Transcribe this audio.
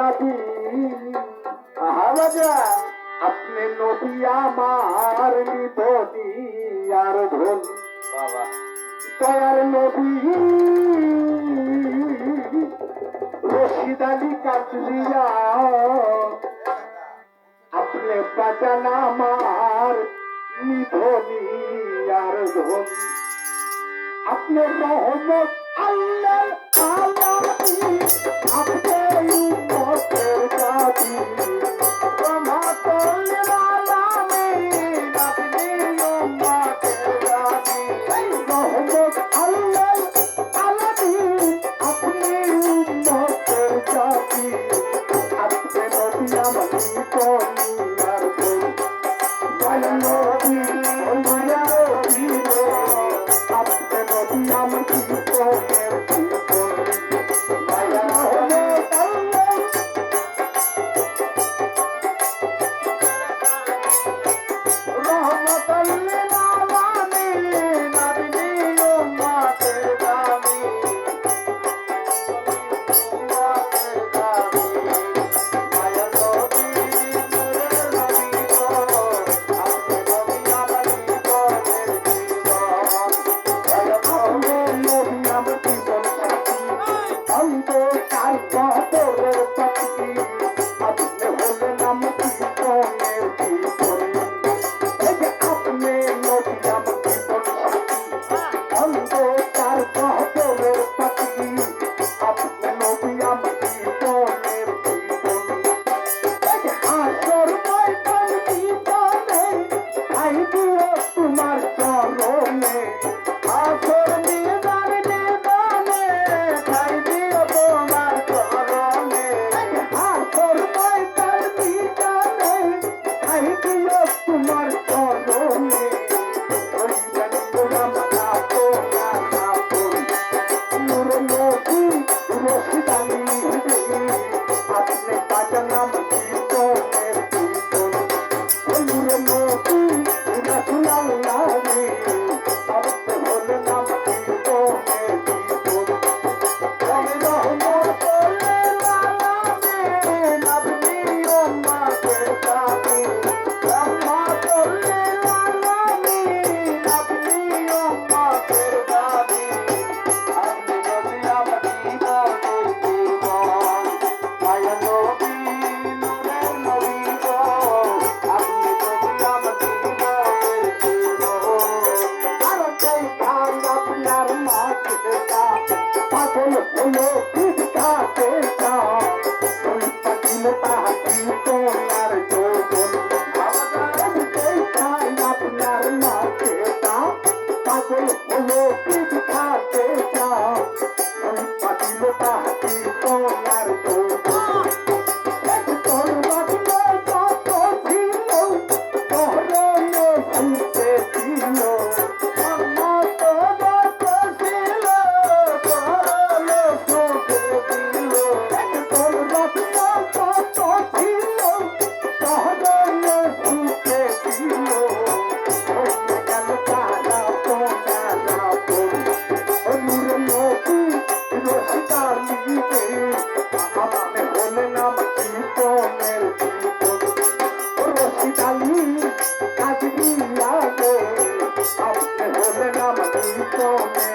দাবি আহাবাজা আপনি নবী আমার নিধনি আর ধন বাবা দয়ার নবী রশিদ আলী কাজরিয়া আপনি বাজান আমার নিধনি আর ধন আপনি রহমত আল্লাহ আলামিন আপনি উম্মতের দাবি রহমতুল আলামিন আপনি উম্মতের দাবি রহমত আল্লাহ আলামিন আপনি উম্মতের দাবি আপনি নবী আমার দুনিয়ার বই দয়াল নবী আমার কি তোর মায়া হলে রহমতুল্লিল আলামিন আপনি উম্মতের দাবি মায়া নবী নূরের নবী গো আপনি নবী আমার জীবনের জীবন অন্ধকার বদরের পাখি আপনি হলেন আমার জীবনের জীবন এই যে আপনি নবী আমার জীবন অন্ধকার বদরের পাখি আপনি নবী আমার জীবনের জীবন এই যে হাসর ময়দান জীবনে আই দিও তোমার চরণে হাসর তোমার চরণে নূর নবী রশিদ আলী আপনি বাজান আমার জীবনের জীবন নূর নবী রাসূলুল্লাহ আপনি হলেন আমার জীবনের জীবন আমি রহমতুল আলামিন আপনি উম্মতের দাবি পাগল হলো পিঠাতে তাহাতি তোমার যোগন আপনার মাঝে পাগল হলো পিঠাতে পাগল তাহাতি তোমার যোগন তোর বাদল কত ছিল তোরনে শুনতে ছিল Thank you.